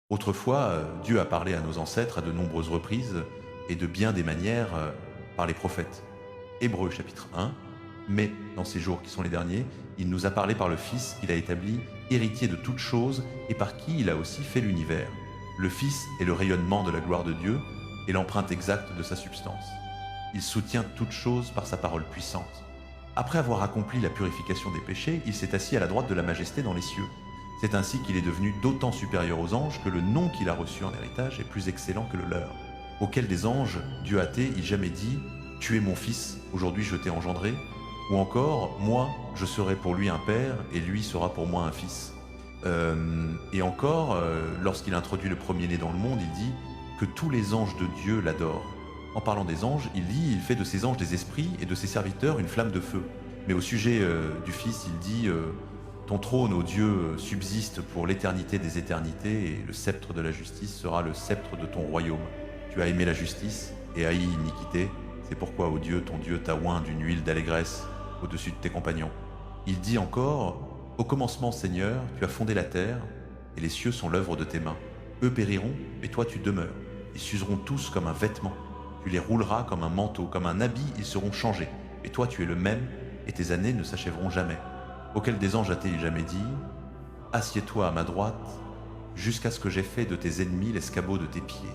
Autrefois, Dieu a parlé à nos ancêtres à de nombreuses reprises et de bien des manières par les prophètes. Hébreux chapitre 1, mais dans ces jours qui sont les derniers, il nous a parlé par le Fils qu'il a établi héritier de toutes choses et par qui il a aussi fait l'univers. Le Fils est le rayonnement de la gloire de Dieu et l'empreinte exacte de sa substance. Il soutient toutes choses par sa parole puissante. Après avoir accompli la purification des péchés, il s'est assis à la droite de la majesté dans les cieux. C'est ainsi qu'il est devenu d'autant supérieur aux anges que le nom qu'il a reçu en héritage est plus excellent que le leur. Auquel des anges, Dieu hâté, il jamais dit « Tu es mon fils, aujourd'hui je t'ai engendré » ou encore « Moi, je serai pour lui un père et lui sera pour moi un fils ». Et encore, lorsqu'il introduit le premier-né dans le monde, il dit que tous les anges de Dieu l'adorent. En parlant des anges, il dit il fait de ses anges des esprits et de ses serviteurs une flamme de feu. Mais au sujet du Fils, il dit ton trône, ô Dieu, subsiste pour l'éternité des éternités, et le sceptre de la justice sera le sceptre de ton royaume. Tu as aimé la justice et haï l'iniquité, c'est pourquoi, ô Dieu, ton Dieu t'a oint d'une huile d'allégresse au-dessus de tes compagnons. Il dit encore, au commencement, Seigneur, tu as fondé la terre, et les cieux sont l'œuvre de tes mains. Eux périront, mais toi tu demeures. Ils s'useront tous comme un vêtement. Tu les rouleras comme un manteau, comme un habit, ils seront changés. Et toi tu es le même, et tes années ne s'achèveront jamais. Auquel des anges a-t-il jamais dit « Assieds-toi à ma droite, jusqu'à ce que j'aie fait de tes ennemis l'escabeau de tes pieds. »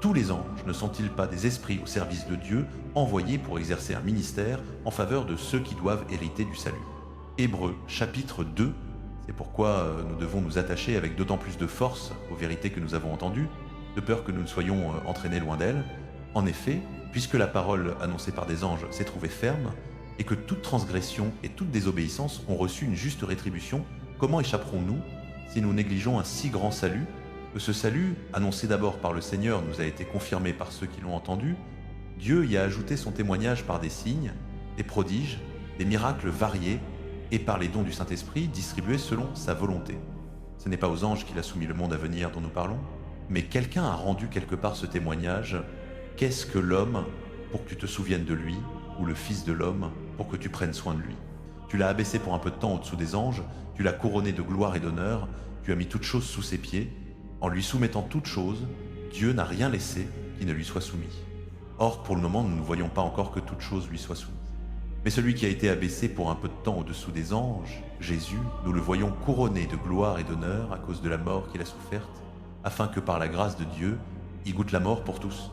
Tous les anges ne sont-ils pas des esprits au service de Dieu, envoyés pour exercer un ministère en faveur de ceux qui doivent hériter du salut? Hébreux chapitre 2, c'est pourquoi nous devons nous attacher avec d'autant plus de force aux vérités que nous avons entendues, de peur que nous ne soyons entraînés loin d'elles. En effet, puisque la parole annoncée par des anges s'est trouvée ferme, et que toute transgression et toute désobéissance ont reçu une juste rétribution, comment échapperons-nous si nous négligeons un si grand salut? Que ce salut, annoncé d'abord par le Seigneur, nous a été confirmé par ceux qui l'ont entendu. Dieu y a ajouté son témoignage par des signes, des prodiges, des miracles variés, et par les dons du Saint-Esprit distribués selon sa volonté. Ce n'est pas aux anges qu'il a soumis le monde à venir dont nous parlons, mais quelqu'un a rendu quelque part ce témoignage. Qu'est-ce que l'homme pour que tu te souviennes de lui, ou le Fils de l'homme pour que tu prennes soin de lui? Tu l'as abaissé pour un peu de temps au-dessous des anges, tu l'as couronné de gloire et d'honneur, tu as mis toutes choses sous ses pieds. En lui soumettant toutes choses, Dieu n'a rien laissé qui ne lui soit soumis. Or, pour le moment, nous ne voyons pas encore que toutes choses lui soient soumises. Mais celui qui a été abaissé pour un peu de temps au-dessous des anges, Jésus, nous le voyons couronné de gloire et d'honneur à cause de la mort qu'il a soufferte, afin que par la grâce de Dieu, il goûte la mort pour tous.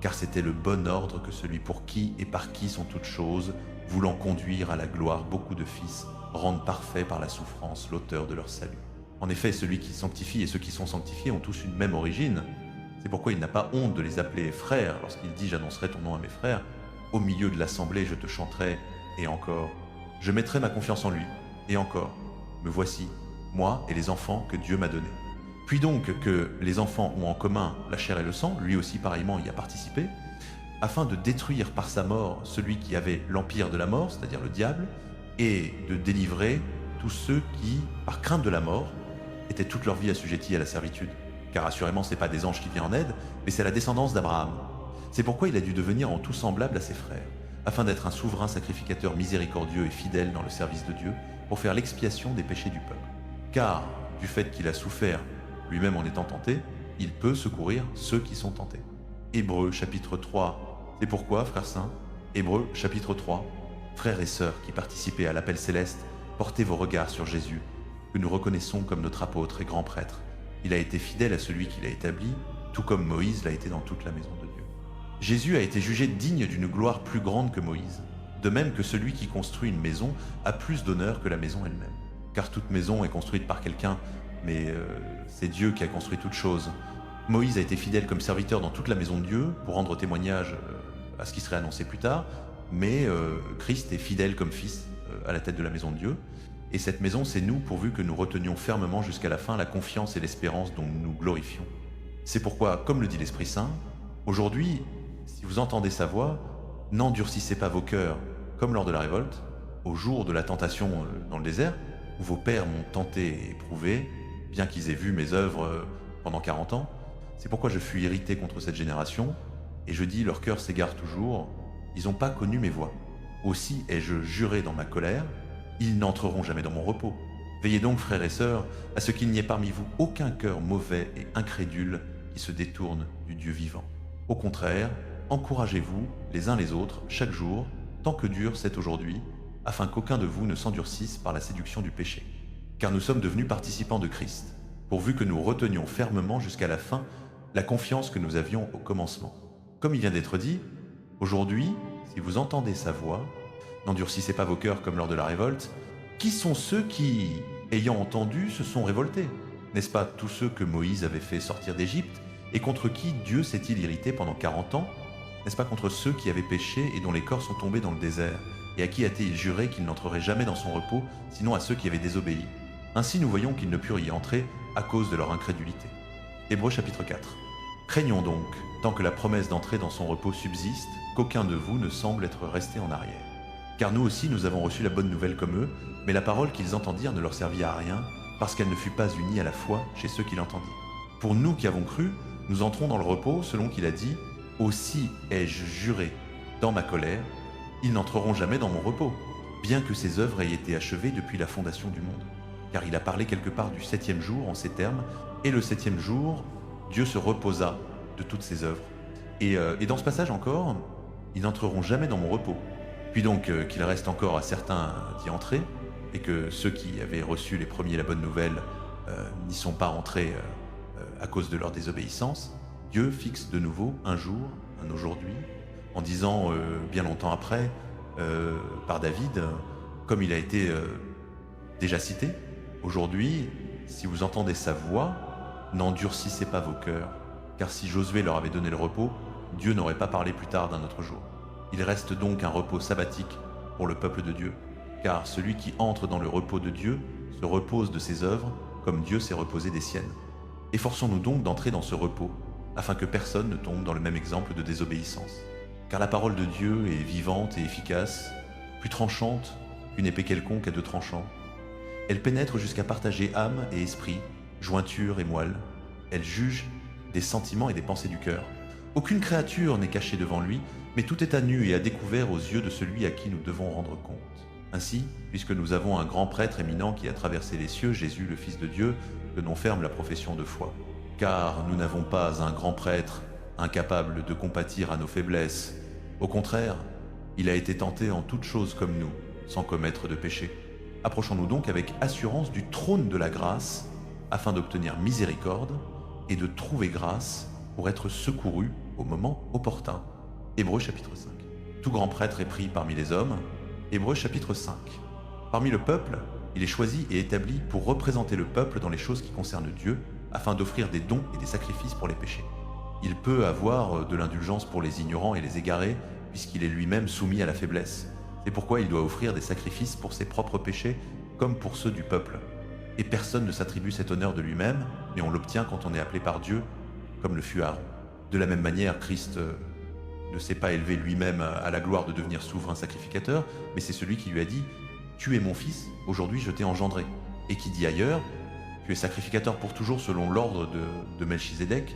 Car c'était le bon ordre que celui pour qui et par qui sont toutes choses, voulant conduire à la gloire beaucoup de fils, rende parfait par la souffrance l'auteur de leur salut. En effet, celui qui sanctifie et ceux qui sont sanctifiés ont tous une même origine. C'est pourquoi il n'a pas honte de les appeler frères lorsqu'il dit « J'annoncerai ton nom à mes frères ». Au milieu de l'assemblée, je te chanterai, et encore. Je mettrai ma confiance en lui, et encore. Me voici, moi et les enfants que Dieu m'a donnés. Puis donc que les enfants ont en commun la chair et le sang, lui aussi pareillement y a participé, afin de détruire par sa mort celui qui avait l'empire de la mort, c'est-à-dire le diable, et de délivrer tous ceux qui, par crainte de la mort, étaient toute leur vie assujettis à la servitude. Car assurément, ce n'est pas des anges qui viennent en aide, mais c'est la descendance d'Abraham. C'est pourquoi il a dû devenir en tout semblable à ses frères, afin d'être un souverain sacrificateur miséricordieux et fidèle dans le service de Dieu, pour faire l'expiation des péchés du peuple. Car, du fait qu'il a souffert lui-même en étant tenté, il peut secourir ceux qui sont tentés. Hébreux chapitre 3. C'est pourquoi, frères saints, Hébreux chapitre 3, frères et sœurs qui participez à l'appel céleste, portez vos regards sur Jésus, que nous reconnaissons comme notre apôtre et grand prêtre. Il a été fidèle à celui qui l'a établi, tout comme Moïse l'a été dans toute la maison de Dieu. Jésus a été jugé digne d'une gloire plus grande que Moïse, de même que celui qui construit une maison a plus d'honneur que la maison elle-même. Car toute maison est construite par quelqu'un, mais c'est Dieu qui a construit toute chose. Moïse a été fidèle comme serviteur dans toute la maison de Dieu pour rendre témoignage à ce qui serait annoncé plus tard, mais Christ est fidèle comme fils à la tête de la maison de Dieu. Et cette maison, c'est nous, pourvu que nous retenions fermement jusqu'à la fin la confiance et l'espérance dont nous nous glorifions. C'est pourquoi, comme le dit l'Esprit Saint, aujourd'hui, si vous entendez sa voix, n'endurcissez pas vos cœurs, comme lors de la révolte, au jour de la tentation dans le désert, où vos pères m'ont tenté et éprouvé, bien qu'ils aient vu mes œuvres pendant 40 ans. C'est pourquoi je fus irrité contre cette génération, et je dis, leur cœur s'égare toujours, ils n'ont pas connu mes voies. Aussi ai-je juré dans ma colère, ils n'entreront jamais dans mon repos. Veillez donc, frères et sœurs, à ce qu'il n'y ait parmi vous aucun cœur mauvais et incrédule qui se détourne du Dieu vivant. Au contraire, encouragez-vous les uns les autres chaque jour, tant que dure cet aujourd'hui, afin qu'aucun de vous ne s'endurcisse par la séduction du péché. Car nous sommes devenus participants de Christ, pourvu que nous retenions fermement jusqu'à la fin la confiance que nous avions au commencement. Comme il vient d'être dit, aujourd'hui, si vous entendez sa voix, n'endurcissez pas vos cœurs comme lors de la révolte. Qui sont ceux qui, ayant entendu, se sont révoltés? N'est-ce pas tous ceux que Moïse avait fait sortir d'Égypte et contre qui Dieu s'est-il irrité pendant 40 ans? N'est-ce pas contre ceux qui avaient péché et dont les corps sont tombés dans le désert, et à qui a-t-il juré qu'il n'entrerait jamais dans son repos, sinon à ceux qui avaient désobéi? Ainsi nous voyons qu'ils ne purent y entrer à cause de leur incrédulité. Hébreux chapitre 4. Craignons donc, tant que la promesse d'entrer dans son repos subsiste, qu'aucun de vous ne semble être resté en arrière. Car nous aussi nous avons reçu la bonne nouvelle comme eux, mais la parole qu'ils entendirent ne leur servit à rien, parce qu'elle ne fut pas unie à la foi chez ceux qui l'entendirent. Pour nous qui avons cru, nous entrons dans le repos selon qu'il a dit « Aussi ai-je juré dans ma colère, ils n'entreront jamais dans mon repos, bien que ses œuvres aient été achevées depuis la fondation du monde. » Car il a parlé quelque part du 7e jour en ces termes, et le 7e jour, Dieu se reposa de toutes ses œuvres. Et dans ce passage encore, ils n'entreront jamais dans mon repos. Puis donc qu'il reste encore à certains d'y entrer, et que ceux qui avaient reçu les premiers la bonne nouvelle n'y sont pas entrés à cause de leur désobéissance, Dieu fixe de nouveau un jour, un aujourd'hui, en disant bien longtemps après, par David, comme il a été déjà cité, « Aujourd'hui, si vous entendez sa voix, n'endurcissez pas vos cœurs, car si Josué leur avait donné le repos, Dieu n'aurait pas parlé plus tard d'un autre jour. Il reste donc un repos sabbatique pour le peuple de Dieu, car celui qui entre dans le repos de Dieu se repose de ses œuvres, comme Dieu s'est reposé des siennes. Efforçons-nous donc d'entrer dans ce repos, afin que personne ne tombe dans le même exemple de désobéissance. Car la parole de Dieu est vivante et efficace, plus tranchante qu'une épée quelconque à deux tranchants. Elle pénètre jusqu'à partager âme et esprit, jointure et moelle. Elle juge des sentiments et des pensées du cœur. Aucune créature n'est cachée devant lui, mais tout est à nu et à découvert aux yeux de celui à qui nous devons rendre compte. Ainsi, puisque nous avons un grand prêtre éminent qui a traversé les cieux, Jésus le Fils de Dieu, tenons ferme la profession de foi. Car nous n'avons pas un grand prêtre incapable de compatir à nos faiblesses. Au contraire, il a été tenté en toutes choses comme nous, sans commettre de péché. Approchons-nous donc avec assurance du trône de la grâce, afin d'obtenir miséricorde et de trouver grâce pour être secouru au moment opportun. Hébreux chapitre 5. Tout grand prêtre est pris parmi les hommes. Hébreux chapitre 5. Parmi le peuple, il est choisi et établi pour représenter le peuple dans les choses qui concernent Dieu, afin d'offrir des dons et des sacrifices pour les péchés. Il peut avoir de l'indulgence pour les ignorants et les égarés, puisqu'il est lui-même soumis à la faiblesse. C'est pourquoi il doit offrir des sacrifices pour ses propres péchés, comme pour ceux du peuple. Et personne ne s'attribue cet honneur de lui-même, mais on l'obtient quand on est appelé par Dieu, comme le fut Aaron. De la même manière, Christ ne s'est pas élevé lui-même à la gloire de devenir souverain sacrificateur, mais c'est celui qui lui a dit « Tu es mon fils, aujourd'hui je t'ai engendré ». Et qui dit ailleurs « Tu es sacrificateur pour toujours selon l'ordre de Melchizedek ».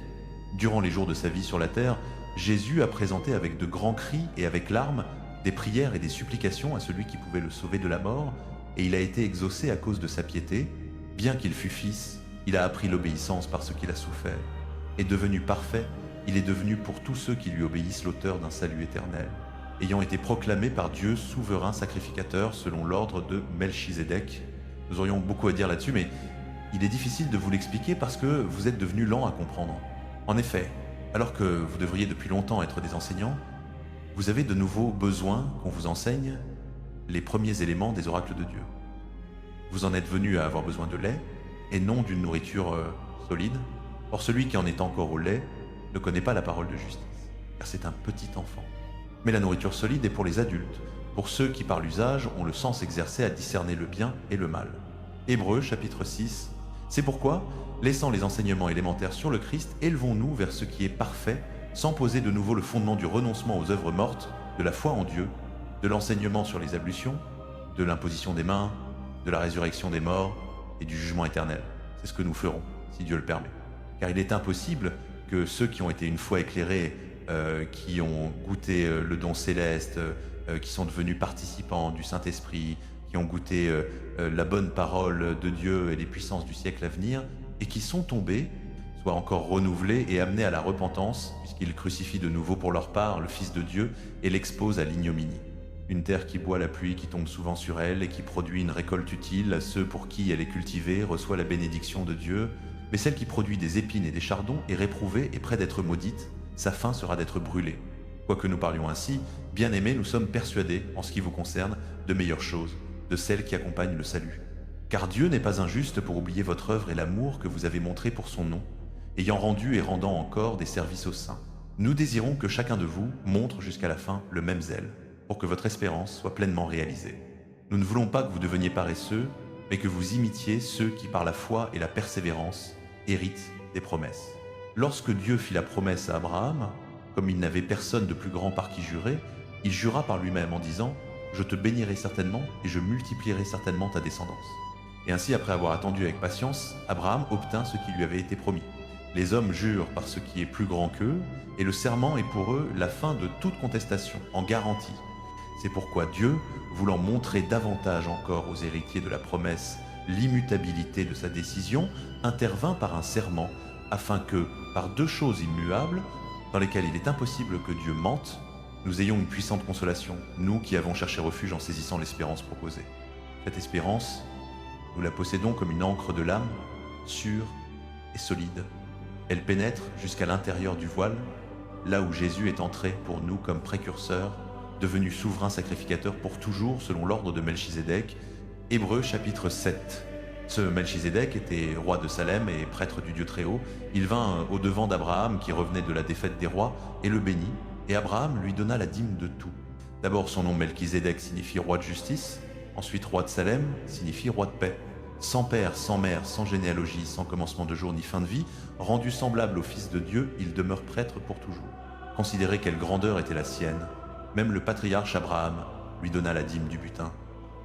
Durant les jours de sa vie sur la terre, Jésus a présenté avec de grands cris et avec larmes des prières et des supplications à celui qui pouvait le sauver de la mort, et il a été exaucé à cause de sa piété. Bien qu'il fût fils, il a appris l'obéissance par ce qu'il a souffert. Et devenu parfait, il est devenu pour tous ceux qui lui obéissent l'auteur d'un salut éternel, ayant été proclamé par Dieu souverain sacrificateur selon l'ordre de Melchizedek. Nous aurions beaucoup à dire là-dessus, mais il est difficile de vous l'expliquer parce que vous êtes devenus lents à comprendre. En effet, alors que vous devriez depuis longtemps être des enseignants, vous avez de nouveau besoin qu'on vous enseigne les premiers éléments des oracles de Dieu. Vous en êtes venus à avoir besoin de lait et non d'une nourriture solide. Or celui qui en est encore au lait ne connaît pas la parole de justice, car c'est un petit enfant. Mais la nourriture solide est pour les adultes, pour ceux qui par l'usage ont le sens exercé à discerner le bien et le mal. Hébreux chapitre 6. C'est pourquoi, laissant les enseignements élémentaires sur le Christ, élevons-nous vers ce qui est parfait, sans poser de nouveau le fondement du renoncement aux œuvres mortes, de la foi en Dieu, de l'enseignement sur les ablutions, de l'imposition des mains, de la résurrection des morts et du jugement éternel. C'est ce que nous ferons, si Dieu le permet. Car il est impossible que ceux qui ont été une fois éclairés, qui ont goûté le don céleste, qui sont devenus participants du Saint-Esprit, qui qui ont goûté la bonne parole de Dieu et les puissances du siècle à venir, et qui sont tombés, soient encore renouvelés et amenés à la repentance, puisqu'ils crucifient de nouveau pour leur part le Fils de Dieu et l'exposent à l'ignominie. Une terre qui boit la pluie qui tombe souvent sur elle et qui produit une récolte utile à ceux pour qui elle est cultivée reçoit la bénédiction de Dieu, mais celle qui produit des épines et des chardons est réprouvée et près d'être maudite, sa fin sera d'être brûlée. Quoique nous parlions ainsi, bien-aimés, nous sommes persuadés, en ce qui vous concerne, de meilleures choses, de celles qui accompagnent le salut. Car Dieu n'est pas injuste pour oublier votre œuvre et l'amour que vous avez montré pour son nom, ayant rendu et rendant encore des services aux saints. Nous désirons que chacun de vous montre jusqu'à la fin le même zèle, pour que votre espérance soit pleinement réalisée. Nous ne voulons pas que vous deveniez paresseux, mais que vous imitiez ceux qui, par la foi et la persévérance, héritent des promesses. Lorsque Dieu fit la promesse à Abraham, comme il n'avait personne de plus grand par qui jurer, il jura par lui-même en disant « Je te bénirai certainement et je multiplierai certainement ta descendance. » Et ainsi, après avoir attendu avec patience, Abraham obtint ce qui lui avait été promis. Les hommes jurent par ce qui est plus grand qu'eux, et le serment est pour eux la fin de toute contestation, en garantie. C'est pourquoi Dieu, voulant montrer davantage encore aux héritiers de la promesse l'immutabilité de sa décision, intervint par un serment, afin que, par deux choses immuables, dans lesquelles il est impossible que Dieu mente, nous ayons une puissante consolation, nous qui avons cherché refuge en saisissant l'espérance proposée. Cette espérance, nous la possédons comme une encre de l'âme, sûre et solide. Elle pénètre jusqu'à l'intérieur du voile, là où Jésus est entré pour nous comme précurseur, devenu souverain sacrificateur pour toujours selon l'ordre de Melchizedek. Hébreux chapitre 7. Ce Melchizedek était roi de Salem et prêtre du Dieu Très-Haut. Il vint au-devant d'Abraham qui revenait de la défaite des rois et le bénit, et Abraham lui donna la dîme de tout. D'abord son nom Melchizedek signifie roi de justice, ensuite roi de Salem signifie roi de paix. Sans père, sans mère, sans généalogie, sans commencement de jour ni fin de vie, rendu semblable au Fils de Dieu, il demeure prêtre pour toujours. Considérez quelle grandeur était la sienne. Même le patriarche Abraham lui donna la dîme du butin.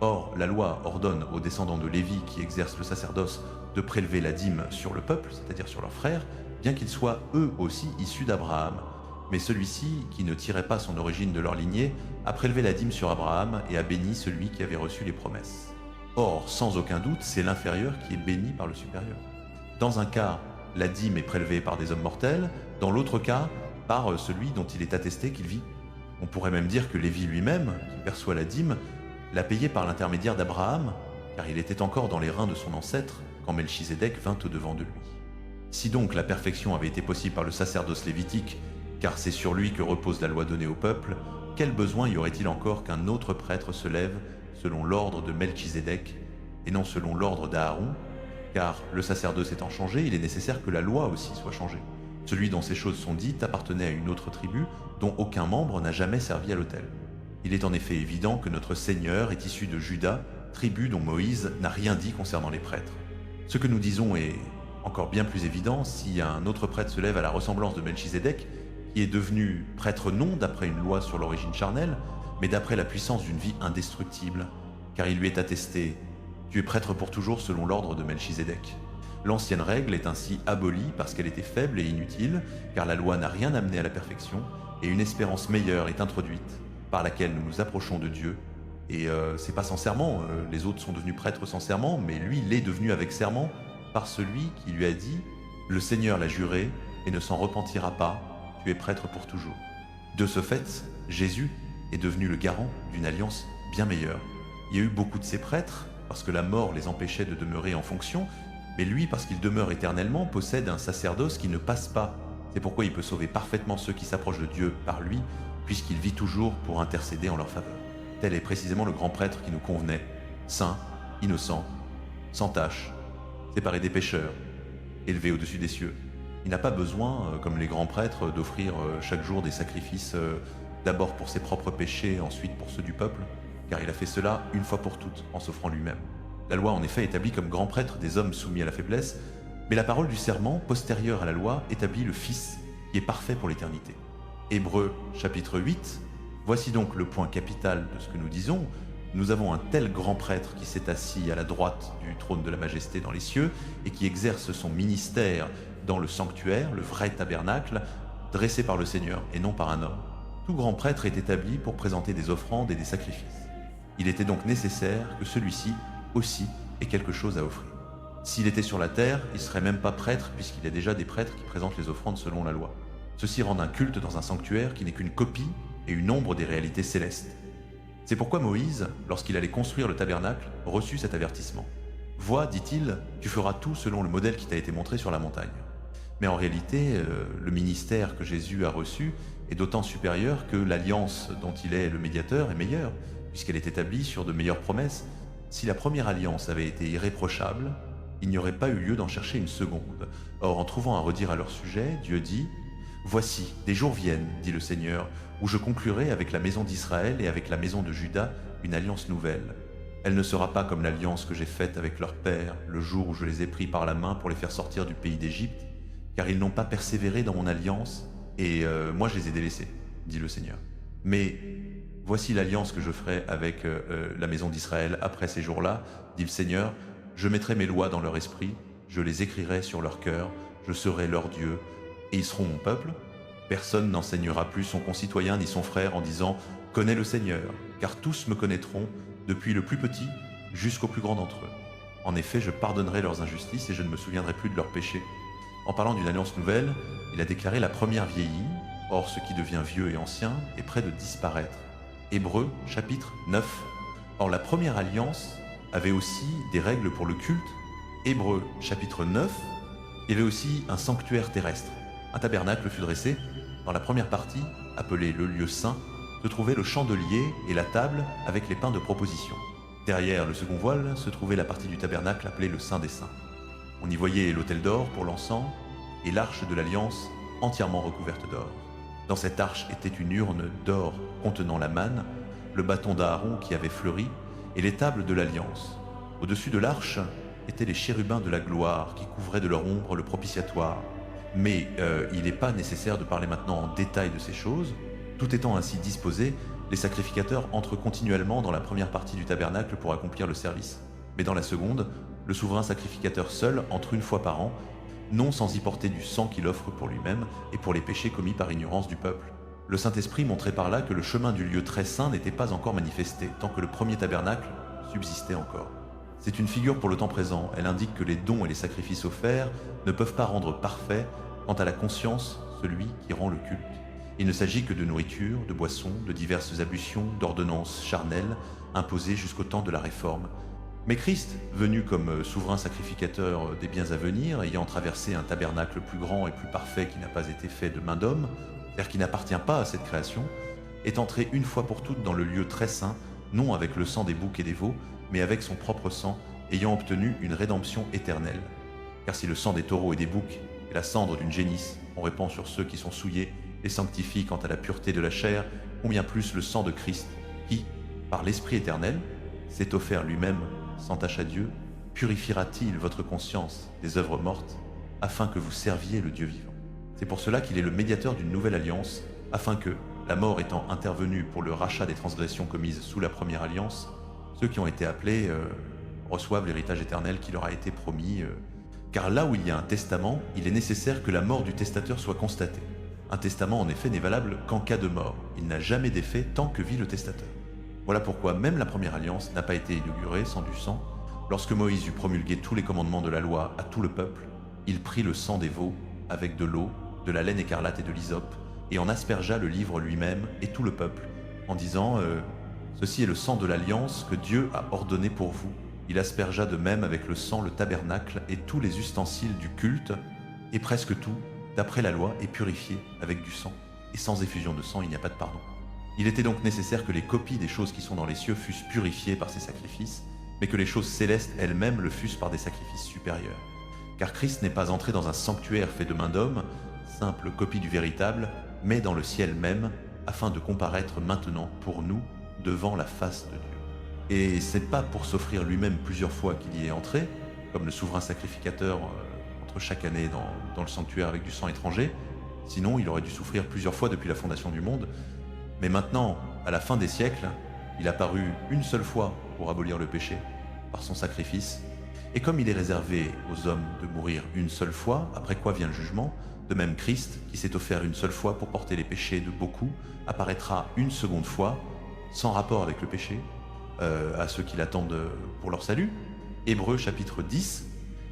Or, la loi ordonne aux descendants de Lévi qui exercent le sacerdoce de prélever la dîme sur le peuple, c'est-à-dire sur leurs frères, bien qu'ils soient eux aussi issus d'Abraham. Mais celui-ci, qui ne tirait pas son origine de leur lignée, a prélevé la dîme sur Abraham et a béni celui qui avait reçu les promesses. Or, sans aucun doute, c'est l'inférieur qui est béni par le supérieur. Dans un cas, la dîme est prélevée par des hommes mortels, dans l'autre cas, par celui dont il est attesté qu'il vit. On pourrait même dire que Lévi lui-même, qui perçoit la dîme, l'a payée par l'intermédiaire d'Abraham, car il était encore dans les reins de son ancêtre quand Melchizedek vint au-devant de lui. Si donc la perfection avait été possible par le sacerdoce lévitique, car c'est sur lui que repose la loi donnée au peuple, quel besoin y aurait-il encore qu'un autre prêtre se lève selon l'ordre de Melchizedek et non selon l'ordre d'Aaron, car le sacerdoce étant changé, il est nécessaire que la loi aussi soit changée. Celui dont ces choses sont dites appartenait à une autre tribu dont aucun membre n'a jamais servi à l'autel. Il est en effet évident que notre Seigneur est issu de Juda, tribu dont Moïse n'a rien dit concernant les prêtres. Ce que nous disons est encore bien plus évident si un autre prêtre se lève à la ressemblance de Melchizedek, qui est devenu prêtre non d'après une loi sur l'origine charnelle, mais d'après la puissance d'une vie indestructible, car il lui est attesté « Tu es prêtre pour toujours selon l'ordre de Melchizedek ». L'ancienne règle est ainsi abolie parce qu'elle était faible et inutile, car la loi n'a rien amené à la perfection, et une espérance meilleure est introduite, par laquelle nous nous approchons de Dieu. Et c'est pas sans serment, les autres sont devenus prêtres sans serment, mais lui, il est devenu avec serment par celui qui lui a dit « Le Seigneur l'a juré et ne s'en repentira pas, tu es prêtre pour toujours ». De ce fait, Jésus est devenu le garant d'une alliance bien meilleure. Il y a eu beaucoup de ces prêtres, parce que la mort les empêchait de demeurer en fonction, mais lui, parce qu'il demeure éternellement, possède un sacerdoce qui ne passe pas. C'est pourquoi il peut sauver parfaitement ceux qui s'approchent de Dieu par lui, puisqu'il vit toujours pour intercéder en leur faveur. Tel est précisément le grand prêtre qui nous convenait, saint, innocent, sans tache, séparé des pécheurs, élevé au-dessus des cieux. Il n'a pas besoin, comme les grands prêtres, d'offrir chaque jour des sacrifices, d'abord pour ses propres péchés, ensuite pour ceux du peuple, car il a fait cela une fois pour toutes, en s'offrant lui-même. La loi en effet établit comme grand prêtre des hommes soumis à la faiblesse, mais la parole du serment, postérieure à la loi, établit le Fils, qui est parfait pour l'éternité. Hébreux chapitre 8, voici donc le point capital de ce que nous disons. Nous avons un tel grand prêtre qui s'est assis à la droite du trône de la majesté dans les cieux et qui exerce son ministère dans le sanctuaire, le vrai tabernacle, dressé par le Seigneur et non par un homme. Tout grand prêtre est établi pour présenter des offrandes et des sacrifices. Il était donc nécessaire que celui-ci aussi ait quelque chose à offrir. S'il était sur la terre, il ne serait même pas prêtre puisqu'il y a déjà des prêtres qui présentent les offrandes selon la loi. Ceux-ci rendent un culte dans un sanctuaire qui n'est qu'une copie et une ombre des réalités célestes. C'est pourquoi Moïse, lorsqu'il allait construire le tabernacle, reçut cet avertissement. « Vois, dit-il, tu feras tout selon le modèle qui t'a été montré sur la montagne. » Mais en réalité, le ministère que Jésus a reçu est d'autant supérieur que l'alliance dont il est le médiateur est meilleure, puisqu'elle est établie sur de meilleures promesses. Si la première alliance avait été irréprochable, il n'y aurait pas eu lieu d'en chercher une seconde. Or, en trouvant à redire à leur sujet, Dieu dit « Voici, des jours viennent, dit le Seigneur, où je conclurai avec la maison d'Israël et avec la maison de Juda une alliance nouvelle. Elle ne sera pas comme l'alliance que j'ai faite avec leur père le jour où je les ai pris par la main pour les faire sortir du pays d'Égypte, car ils n'ont pas persévéré dans mon alliance, et moi je les ai délaissés, dit le Seigneur. Mais voici l'alliance que je ferai avec la maison d'Israël après ces jours-là, dit le Seigneur. Je mettrai mes lois dans leur esprit, je les écrirai sur leur cœur, je serai leur Dieu, et ils seront mon peuple. Personne n'enseignera plus son concitoyen ni son frère en disant « Connais le Seigneur », car tous me connaîtront, depuis le plus petit jusqu'au plus grand d'entre eux. En effet, je pardonnerai leurs injustices et je ne me souviendrai plus de leurs péchés. En parlant d'une alliance nouvelle, il a déclaré la première vieillie, or ce qui devient vieux et ancien est près de disparaître. Hébreux, chapitre 9. Or la première alliance avait aussi des règles pour le culte. Hébreux, chapitre 9, il y avait aussi un sanctuaire terrestre. Un tabernacle fut dressé. Dans la première partie, appelée le lieu saint, se trouvait le chandelier et la table avec les pains de proposition. Derrière le second voile se trouvait la partie du tabernacle appelée le Saint des Saints. On y voyait l'autel d'or pour l'encens et l'arche de l'Alliance entièrement recouverte d'or. Dans cette arche était une urne d'or contenant la manne, le bâton d'Aaron qui avait fleuri et les tables de l'Alliance. Au-dessus de l'arche étaient les chérubins de la gloire qui couvraient de leur ombre le propitiatoire. Mais il n'est pas nécessaire de parler maintenant en détail de ces choses. Tout étant ainsi disposé, les sacrificateurs entrent continuellement dans la première partie du tabernacle pour accomplir le service. Mais dans la seconde, le souverain sacrificateur seul entre une fois par an, non sans y porter du sang qu'il offre pour lui-même et pour les péchés commis par ignorance du peuple. Le Saint-Esprit montrait par là que le chemin du lieu très saint n'était pas encore manifesté, tant que le premier tabernacle subsistait encore. C'est une figure pour le temps présent, elle indique que les dons et les sacrifices offerts ne peuvent pas rendre parfait quant à la conscience celui qui rend le culte. Il ne s'agit que de nourriture, de boissons, de diverses ablutions, d'ordonnances charnelles imposées jusqu'au temps de la Réforme. Mais Christ, venu comme souverain sacrificateur des biens à venir, ayant traversé un tabernacle plus grand et plus parfait qui n'a pas été fait de main d'homme, c'est-à-dire qui n'appartient pas à cette création, est entré une fois pour toutes dans le lieu très saint, non avec le sang des boucs et des veaux, mais avec son propre sang, ayant obtenu une rédemption éternelle. Car si le sang des taureaux et des boucs et la cendre d'une génisse on répand sur ceux qui sont souillés, les sanctifie quant à la pureté de la chair, combien plus le sang de Christ, qui, par l'Esprit éternel, s'est offert lui-même sans tache à Dieu, purifiera-t-il votre conscience des œuvres mortes, afin que vous serviez le Dieu vivant. C'est pour cela qu'il est le médiateur d'une nouvelle alliance, afin que, la mort étant intervenue pour le rachat des transgressions commises sous la première alliance, ceux qui ont été appelés reçoivent l'héritage éternel qui leur a été promis. Car là où il y a un testament, il est nécessaire que la mort du testateur soit constatée. Un testament, en effet, n'est valable qu'en cas de mort. Il n'a jamais d'effet tant que vit le testateur. Voilà pourquoi même la première alliance n'a pas été inaugurée sans du sang. Lorsque Moïse eut promulgué tous les commandements de la loi à tout le peuple, il prit le sang des veaux avec de l'eau, de la laine écarlate et de l'hysope, et en aspergea le livre lui-même et tout le peuple, en disant « Ceci est le sang de l'alliance que Dieu a ordonné pour vous. » Il aspergea de même avec le sang le tabernacle et tous les ustensiles du culte, et presque tout, d'après la loi, est purifié avec du sang. Et sans effusion de sang, il n'y a pas de pardon. Il était donc nécessaire que les copies des choses qui sont dans les cieux fussent purifiées par ces sacrifices, mais que les choses célestes elles-mêmes le fussent par des sacrifices supérieurs. Car Christ n'est pas entré dans un sanctuaire fait de main d'homme, simple copie du véritable, mais dans le ciel même, afin de comparaître maintenant pour nous devant la face de Dieu. Et c'est pas pour s'offrir lui-même plusieurs fois qu'il y est entré, comme le souverain sacrificateur entre chaque année dans le sanctuaire avec du sang étranger, sinon il aurait dû souffrir plusieurs fois depuis la fondation du monde. Mais maintenant, à la fin des siècles, il a paru une seule fois pour abolir le péché, par son sacrifice, et comme il est réservé aux hommes de mourir une seule fois, après quoi vient le jugement, de même Christ, qui s'est offert une seule fois pour porter les péchés de beaucoup, apparaîtra une seconde fois, sans rapport avec le péché, à ceux qui l'attendent pour leur salut. Hébreux chapitre 10,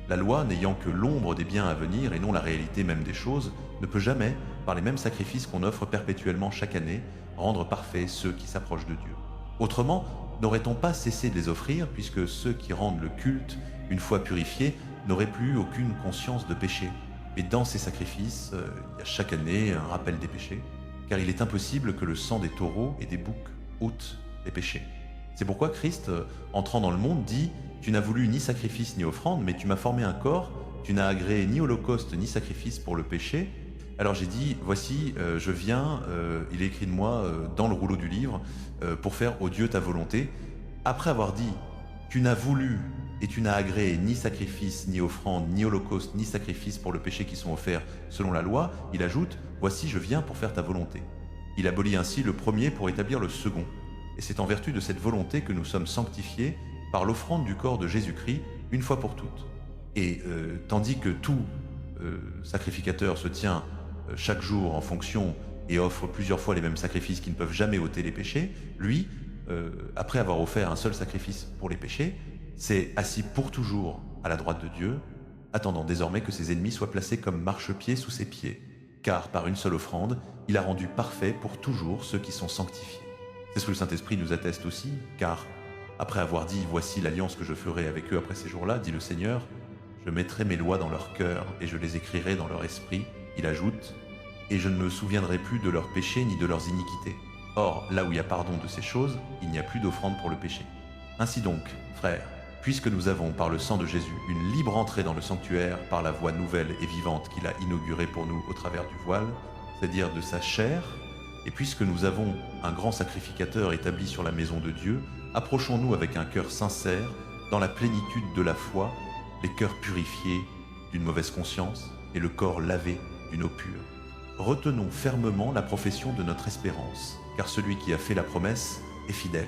la loi n'ayant que l'ombre des biens à venir et non la réalité même des choses, ne peut jamais, par les mêmes sacrifices qu'on offre perpétuellement chaque année, rendre parfaits ceux qui s'approchent de Dieu. Autrement, n'aurait-on pas cessé de les offrir, puisque ceux qui rendent le culte, une fois purifiés, n'auraient plus aucune conscience de péché. Mais dans ces sacrifices, il y a chaque année un rappel des péchés, car il est impossible que le sang des taureaux et des boucs ôte les péchés. C'est pourquoi Christ, entrant dans le monde, dit « Tu n'as voulu ni sacrifice ni offrande, mais tu m'as formé un corps, tu n'as agréé ni holocauste ni sacrifice pour le péché. Alors j'ai dit, voici, je viens, il est écrit de moi dans le rouleau du livre, pour faire, ô Dieu, ta volonté. » Après avoir dit « Tu n'as voulu et tu n'as agréé ni sacrifice, ni offrande, ni holocauste, ni sacrifice pour le péché qui sont offerts selon la loi », il ajoute « Voici, je viens pour faire ta volonté. » Il abolit ainsi le premier pour établir le second. Et c'est en vertu de cette volonté que nous sommes sanctifiés par l'offrande du corps de Jésus-Christ une fois pour toutes. Et tandis que tout sacrificateur se tient chaque jour en fonction et offre plusieurs fois les mêmes sacrifices qui ne peuvent jamais ôter les péchés, lui, après avoir offert un seul sacrifice pour les péchés, s'est assis pour toujours à la droite de Dieu, attendant désormais que ses ennemis soient placés comme marchepieds sous ses pieds, car par une seule offrande, il a rendu parfait pour toujours ceux qui sont sanctifiés. C'est ce que le Saint-Esprit nous atteste aussi, car après avoir dit « Voici l'alliance que je ferai avec eux après ces jours-là », dit le Seigneur, « Je mettrai mes lois dans leur cœur et je les écrirai dans leur esprit », il ajoute, « Et je ne me souviendrai plus de leurs péchés ni de leurs iniquités. Or, là où il y a pardon de ces choses, il n'y a plus d'offrande pour le péché. » Ainsi donc, frères, puisque nous avons par le sang de Jésus une libre entrée dans le sanctuaire par la voie nouvelle et vivante qu'il a inaugurée pour nous au travers du voile, c'est-à-dire de sa chair, et puisque nous avons un grand sacrificateur établi sur la maison de Dieu, approchons-nous avec un cœur sincère, dans la plénitude de la foi, les cœurs purifiés d'une mauvaise conscience et le corps lavé d'une eau pure. Retenons fermement la profession de notre espérance, car celui qui a fait la promesse est fidèle.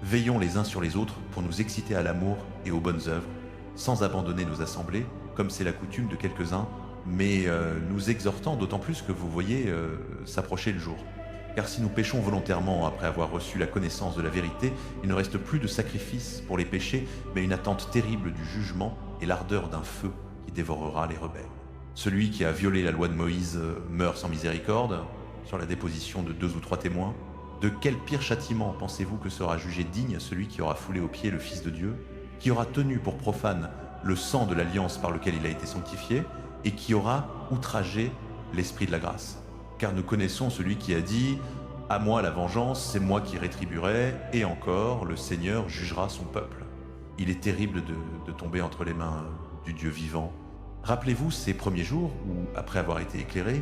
Veillons les uns sur les autres pour nous exciter à l'amour et aux bonnes œuvres, sans abandonner nos assemblées, comme c'est la coutume de quelques-uns, mais nous exhortant d'autant plus que vous voyez s'approcher le jour. Car si nous péchons volontairement après avoir reçu la connaissance de la vérité, il ne reste plus de sacrifice pour les péchés, mais une attente terrible du jugement et l'ardeur d'un feu qui dévorera les rebelles. Celui qui a violé la loi de Moïse meurt sans miséricorde, sur la déposition de 2 ou 3 témoins. De quel pire châtiment pensez-vous que sera jugé digne celui qui aura foulé aux pieds le Fils de Dieu, qui aura tenu pour profane le sang de l'alliance par lequel il a été sanctifié, et qui aura outragé l'Esprit de la grâce? Car nous connaissons celui qui a dit « À moi la vengeance, c'est moi qui rétribuerai, et encore, le Seigneur jugera son peuple. » Il est terrible de tomber entre les mains du Dieu vivant. Rappelez-vous ces premiers jours où, après avoir été éclairés,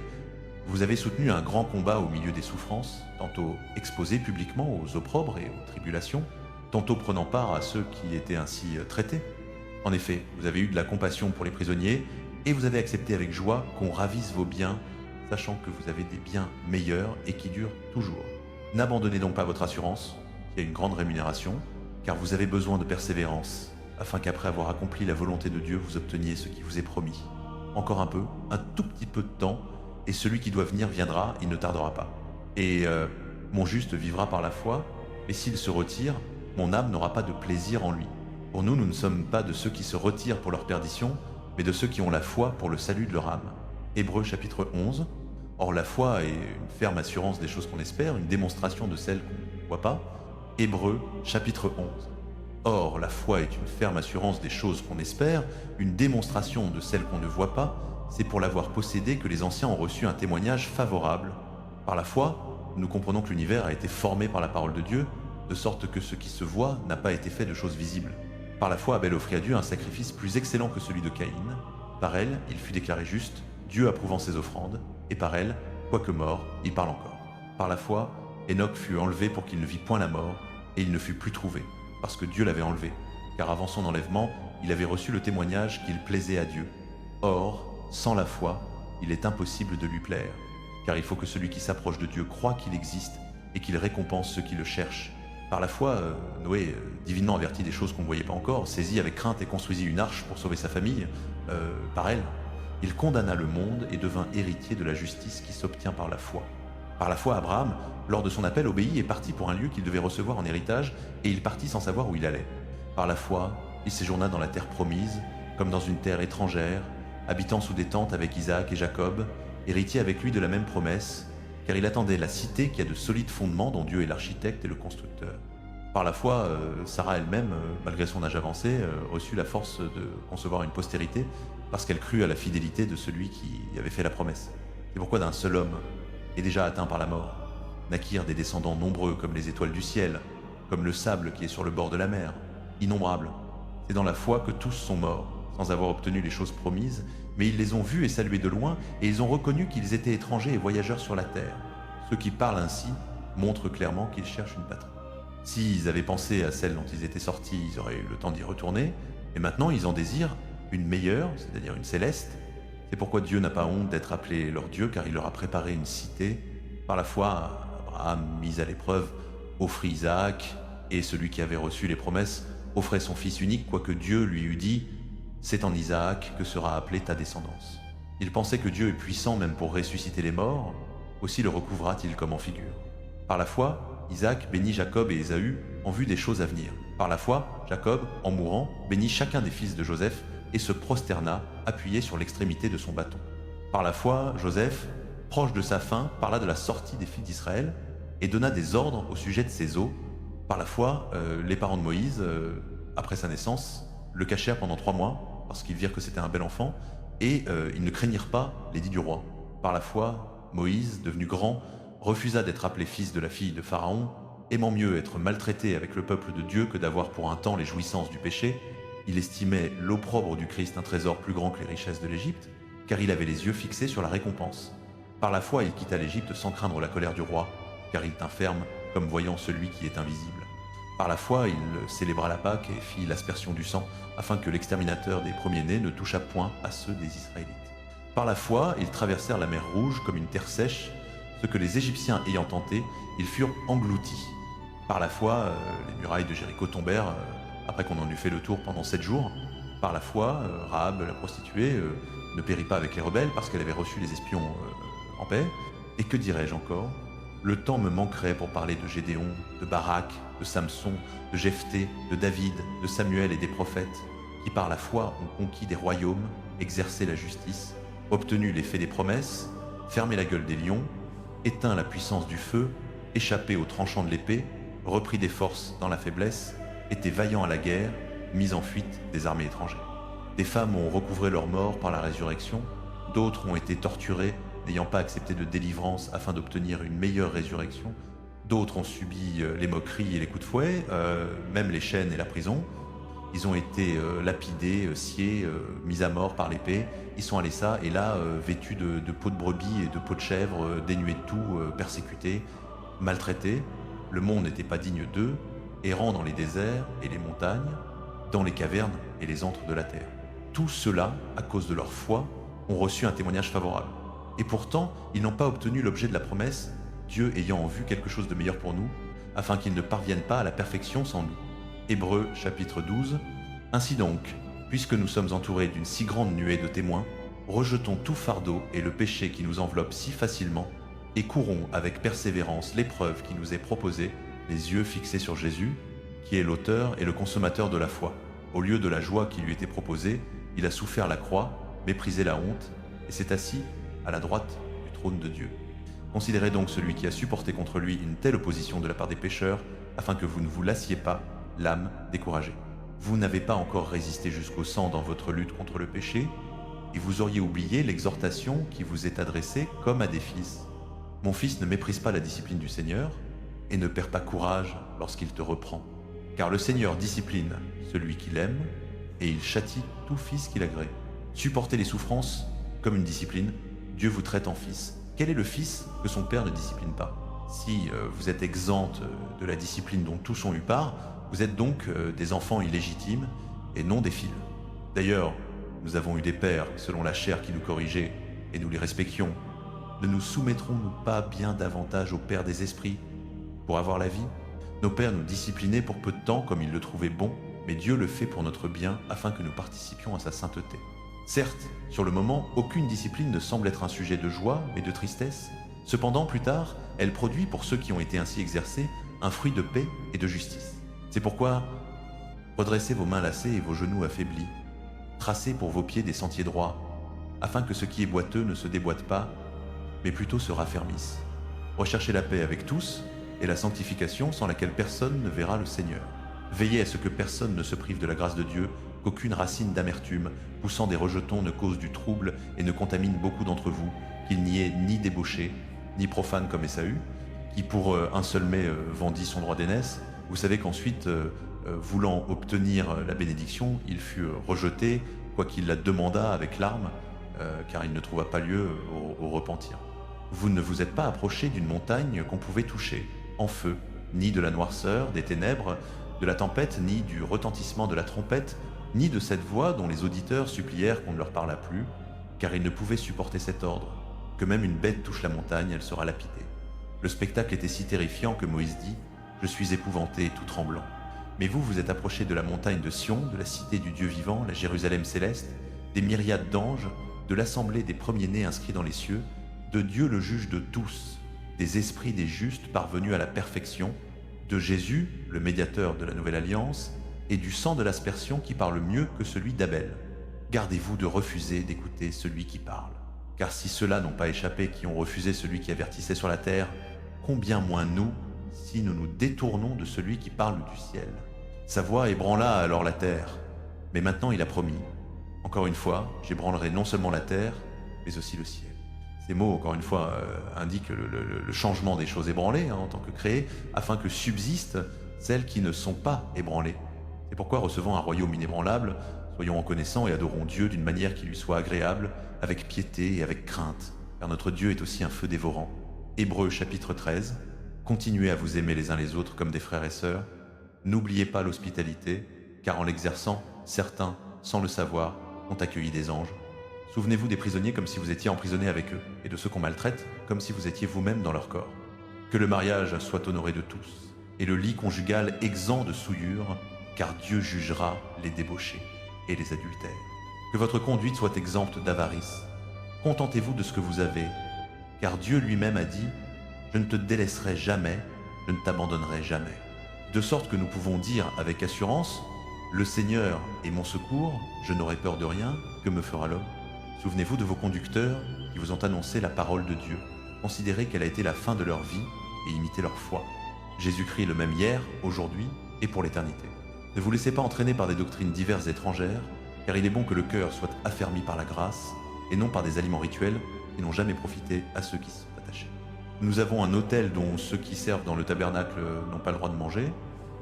vous avez soutenu un grand combat au milieu des souffrances, tantôt exposés publiquement aux opprobres et aux tribulations, tantôt prenant part à ceux qui étaient ainsi traités. En effet, vous avez eu de la compassion pour les prisonniers, et vous avez accepté avec joie qu'on ravisse vos biens, sachant que vous avez des biens meilleurs et qui durent toujours. N'abandonnez donc pas votre assurance, qui a une grande rémunération, car vous avez besoin de persévérance, afin qu'après avoir accompli la volonté de Dieu, vous obteniez ce qui vous est promis. Encore un peu, un tout petit peu de temps, et celui qui doit venir viendra, il ne tardera pas. Et mon juste vivra par la foi, mais s'il se retire, mon âme n'aura pas de plaisir en lui. Pour nous, nous ne sommes pas de ceux qui se retirent pour leur perdition, mais de ceux qui ont la foi pour le salut de leur âme. Hébreux chapitre 11. Or la foi est une ferme assurance des choses qu'on espère, une démonstration de celles qu'on ne voit pas. Hébreux chapitre 11. Or la foi est une ferme assurance des choses qu'on espère, une démonstration de celles qu'on ne voit pas. C'est pour l'avoir possédée que les anciens ont reçu un témoignage favorable. Par la foi, nous comprenons que l'univers a été formé par la parole de Dieu, de sorte que ce qui se voit n'a pas été fait de choses visibles. Par la foi, Abel offrit à Dieu un sacrifice plus excellent que celui de Caïn. Par elle, il fut déclaré juste, Dieu approuvant ses offrandes, et par elle, quoique mort, il parle encore. Par la foi, Enoch fut enlevé pour qu'il ne vit point la mort, et il ne fut plus trouvé, parce que Dieu l'avait enlevé, car avant son enlèvement, il avait reçu le témoignage qu'il plaisait à Dieu. Or, sans la foi, il est impossible de lui plaire, car il faut que celui qui s'approche de Dieu croie qu'il existe et qu'il récompense ceux qui le cherchent. Par la foi, Noé, divinement averti des choses qu'on ne voyait pas encore, saisit avec crainte et construisit une arche pour sauver sa famille. Par elle, il condamna le monde et devint héritier de la justice qui s'obtient par la foi. Par la foi, Abraham, lors de son appel, obéit et partit pour un lieu qu'il devait recevoir en héritage, et il partit sans savoir où il allait. Par la foi, il séjourna dans la terre promise, comme dans une terre étrangère, habitant sous des tentes avec Isaac et Jacob, héritier avec lui de la même promesse, car il attendait la cité qui a de solides fondements dont Dieu est l'architecte et le constructeur. Par la foi, Sarah elle-même, malgré son âge avancé, reçut la force de concevoir une postérité parce qu'elle crut à la fidélité de celui qui avait fait la promesse. C'est pourquoi d'un seul homme, et déjà atteint par la mort, naquirent des descendants nombreux comme les étoiles du ciel, comme le sable qui est sur le bord de la mer, innombrables. C'est dans la foi que tous sont morts, sans avoir obtenu les choses promises, mais ils les ont vus et salués de loin, et ils ont reconnu qu'ils étaient étrangers et voyageurs sur la terre. Ceux qui parlent ainsi montrent clairement qu'ils cherchent une patrie. S'ils avaient pensé à celle dont ils étaient sortis, ils auraient eu le temps d'y retourner, et maintenant ils en désirent une meilleure, c'est-à-dire une céleste. C'est pourquoi Dieu n'a pas honte d'être appelé leur Dieu, car il leur a préparé une cité. Par la foi, Abraham, mis à l'épreuve, offrit Isaac, et celui qui avait reçu les promesses offrait son fils unique, quoique Dieu lui eût dit « C'est en Isaac que sera appelée ta descendance ». Il pensait que Dieu est puissant même pour ressusciter les morts, aussi le recouvra-t-il comme en figure. Par la foi, Isaac bénit Jacob et Ésaü en vue des choses à venir. Par la foi, Jacob, en mourant, bénit chacun des fils de Joseph et se prosterna, appuyé sur l'extrémité de son bâton. Par la foi, Joseph, proche de sa fin, parla de la sortie des filles d'Israël et donna des ordres au sujet de ses os. Par la foi, les parents de Moïse, après sa naissance, le cachèrent pendant 3 mois parce qu'ils virent que c'était un bel enfant et ils ne craignirent pas l'édit du roi. Par la foi, Moïse, devenu grand, refusa d'être appelé fils de la fille de Pharaon, aimant mieux être maltraité avec le peuple de Dieu que d'avoir pour un temps les jouissances du péché. Il estimait l'opprobre du Christ un trésor plus grand que les richesses de l'Égypte, car il avait les yeux fixés sur la récompense. Par la foi, il quitta l'Égypte sans craindre la colère du roi, car il tint ferme, comme voyant celui qui est invisible. Par la foi, il célébra la Pâque et fit l'aspersion du sang, afin que l'exterminateur des premiers-nés ne touchât point à ceux des Israélites. Par la foi, ils traversèrent la mer Rouge comme une terre sèche, ce que les Égyptiens ayant tenté, ils furent engloutis. Par la foi, les murailles de Jéricho tombèrent, après qu'on en eut fait le tour pendant 7 jours. Par la foi, Rahab, la prostituée, ne périt pas avec les rebelles parce qu'elle avait reçu les espions en paix. Et que dirais-je encore? Le temps me manquerait pour parler de Gédéon, de Barak, de Samson, de Jephthé, de David, de Samuel et des prophètes, qui par la foi ont conquis des royaumes, exercé la justice, obtenu l'effet des promesses, fermé la gueule des lions, éteint la puissance du feu, échappé aux tranchants de l'épée, repris des forces dans la faiblesse, été vaillants à la guerre, mis en fuite des armées étrangères. Des femmes ont recouvré leur mort par la résurrection, d'autres ont été torturées, n'ayant pas accepté de délivrance afin d'obtenir une meilleure résurrection, d'autres ont subi les moqueries et les coups de fouet, même les chaînes et la prison. Ils ont été lapidés, sciés, mis à mort par l'épée. Ils sont allés ça, et là, vêtus de peaux de brebis et de peaux de chèvre, dénués de tout, persécutés, maltraités. Le monde n'était pas digne d'eux, errant dans les déserts et les montagnes, dans les cavernes et les antres de la terre. Tous ceux-là, à cause de leur foi, ont reçu un témoignage favorable. Et pourtant, ils n'ont pas obtenu l'objet de la promesse, Dieu ayant en vue quelque chose de meilleur pour nous, afin qu'ils ne parviennent pas à la perfection sans nous. Hébreux chapitre 12. Ainsi donc, puisque nous sommes entourés d'une si grande nuée de témoins, rejetons tout fardeau et le péché qui nous enveloppe si facilement, et courons avec persévérance l'épreuve qui nous est proposée, les yeux fixés sur Jésus, qui est l'auteur et le consommateur de la foi. Au lieu de la joie qui lui était proposée, il a souffert la croix, méprisé la honte, et s'est assis à la droite du trône de Dieu. Considérez donc celui qui a supporté contre lui une telle opposition de la part des pécheurs, afin que vous ne vous lassiez pas, l'âme découragée. Vous n'avez pas encore résisté jusqu'au sang dans votre lutte contre le péché, et vous auriez oublié l'exhortation qui vous est adressée comme à des fils. Mon fils, ne méprise pas la discipline du Seigneur, et ne perds pas courage lorsqu'il te reprend. Car le Seigneur discipline celui qu'il aime, et il châtie tout fils qu'il agrée. Supportez les souffrances comme une discipline, Dieu vous traite en fils. Quel est le fils que son père ne discipline pas? Si vous êtes exempte de la discipline dont tous ont eu part, vous êtes donc des enfants illégitimes et non des fils. D'ailleurs, nous avons eu des pères selon la chair qui nous corrigeaient, et nous les respections. Ne nous soumettrons-nous pas bien davantage au Père des esprits pour avoir la vie? Nos pères nous disciplinaient pour peu de temps comme ils le trouvaient bon, mais Dieu le fait pour notre bien afin que nous participions à sa sainteté. Certes, sur le moment, aucune discipline ne semble être un sujet de joie, mais de tristesse. Cependant, plus tard, elle produit pour ceux qui ont été ainsi exercés un fruit de paix et de justice. C'est pourquoi redressez vos mains lassées et vos genoux affaiblis, tracez pour vos pieds des sentiers droits, afin que ce qui est boiteux ne se déboîte pas, mais plutôt se raffermisse. Recherchez la paix avec tous et la sanctification sans laquelle personne ne verra le Seigneur. Veillez à ce que personne ne se prive de la grâce de Dieu, qu'aucune racine d'amertume, poussant des rejetons, ne cause du trouble et ne contamine beaucoup d'entre vous, qu'il n'y ait ni débauché, ni profane comme Ésaü, qui pour un seul mets vendit son droit d'aînesse. Vous savez qu'ensuite, voulant obtenir la bénédiction, il fut rejeté, quoiqu'il la demandât avec larmes, car il ne trouva pas lieu au repentir. Vous ne vous êtes pas approché d'une montagne qu'on pouvait toucher, en feu, ni de la noirceur, des ténèbres, de la tempête, ni du retentissement de la trompette, ni de cette voix dont les auditeurs supplièrent qu'on ne leur parlât plus, car ils ne pouvaient supporter cet ordre. Que même une bête touche la montagne, elle sera lapidée. Le spectacle était si terrifiant que Moïse dit « Je suis épouvanté et tout tremblant ». Mais vous, vous êtes approchés de la montagne de Sion, de la cité du Dieu vivant, la Jérusalem céleste, des myriades d'anges, de l'assemblée des premiers-nés inscrits dans les cieux, de Dieu le juge de tous, des esprits des justes parvenus à la perfection, de Jésus, le médiateur de la nouvelle alliance, et du sang de l'aspersion qui parle mieux que celui d'Abel. Gardez-vous de refuser d'écouter celui qui parle. Car si ceux-là n'ont pas échappé, qui ont refusé celui qui avertissait sur la terre, combien moins nous, si nous nous détournons de celui qui parle du ciel. Sa voix ébranla alors la terre, mais maintenant il a promis. Encore une fois, j'ébranlerai non seulement la terre, mais aussi le ciel. Ces mots, encore une fois, indiquent le changement des choses ébranlées en tant que créées, afin que subsistent celles qui ne sont pas ébranlées. C'est pourquoi, recevant un royaume inébranlable, soyons reconnaissants et adorons Dieu d'une manière qui lui soit agréable, avec piété et avec crainte, car notre Dieu est aussi un feu dévorant. Hébreux chapitre 13, continuez à vous aimer les uns les autres comme des frères et sœurs. N'oubliez pas l'hospitalité, car en l'exerçant, certains, sans le savoir, ont accueilli des anges. Souvenez-vous des prisonniers comme si vous étiez emprisonnés avec eux, et de ceux qu'on maltraite comme si vous étiez vous-même dans leur corps. Que le mariage soit honoré de tous, et le lit conjugal exempt de souillure, car Dieu jugera les débauchés et les adultères. Que votre conduite soit exempte d'avarice. Contentez-vous de ce que vous avez, car Dieu lui-même a dit « Je ne te délaisserai jamais, je ne t'abandonnerai jamais ». De sorte que nous pouvons dire avec assurance « Le Seigneur est mon secours, je n'aurai peur de rien, que me fera l'homme ?» Souvenez-vous de vos conducteurs qui vous ont annoncé la parole de Dieu. Considérez qu'elle a été la fin de leur vie et imitez leur foi. Jésus-Christ le même hier, aujourd'hui et pour l'éternité. Ne vous laissez pas entraîner par des doctrines diverses et étrangères, car il est bon que le cœur soit affermi par la grâce et non par des aliments rituels qui n'ont jamais profité à ceux qui s'y sont attachés. Nous avons un autel dont ceux qui servent dans le tabernacle n'ont pas le droit de manger.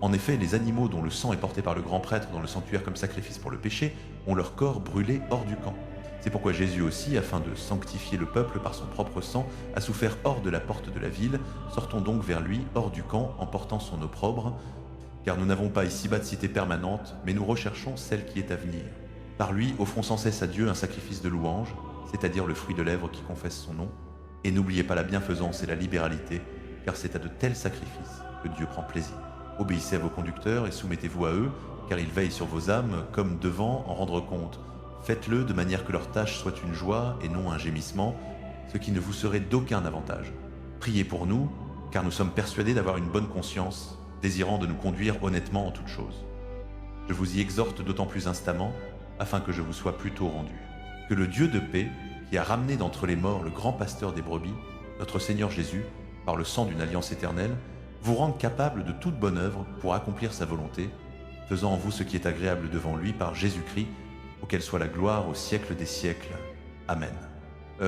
En effet, les animaux dont le sang est porté par le grand prêtre dans le sanctuaire comme sacrifice pour le péché ont leur corps brûlé hors du camp. C'est pourquoi Jésus aussi, afin de sanctifier le peuple par son propre sang, a souffert hors de la porte de la ville. Sortons donc vers lui, hors du camp, en portant son opprobre, car nous n'avons pas ici-bas de cité permanente, mais nous recherchons celle qui est à venir. Par lui, offrons sans cesse à Dieu un sacrifice de louange, c'est-à-dire le fruit de lèvres qui confesse son nom, et n'oubliez pas la bienfaisance et la libéralité, car c'est à de tels sacrifices que Dieu prend plaisir. Obéissez à vos conducteurs et soumettez-vous à eux, car ils veillent sur vos âmes comme devant en rendre compte. Faites-le de manière que leur tâche soit une joie et non un gémissement, ce qui ne vous serait d'aucun avantage. Priez pour nous, car nous sommes persuadés d'avoir une bonne conscience, désirant de nous conduire honnêtement en toutes choses. Je vous y exhorte d'autant plus instamment, afin que je vous sois plus tôt rendu. Que le Dieu de paix, qui a ramené d'entre les morts le grand pasteur des brebis, notre Seigneur Jésus, par le sang d'une alliance éternelle, vous rende capable de toute bonne œuvre pour accomplir sa volonté, faisant en vous ce qui est agréable devant lui par Jésus-Christ, auquel soit la gloire au siècle des siècles. Amen.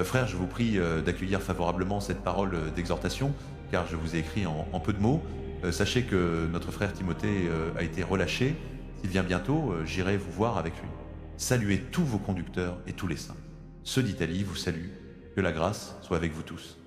Frères, je vous prie d'accueillir favorablement cette parole d'exhortation, car je vous ai écrit en peu de mots. Sachez que notre frère Timothée a été relâché. S'il vient bientôt, j'irai vous voir avec lui. Saluez tous vos conducteurs et tous les saints. Ceux d'Italie vous saluent. Que la grâce soit avec vous tous.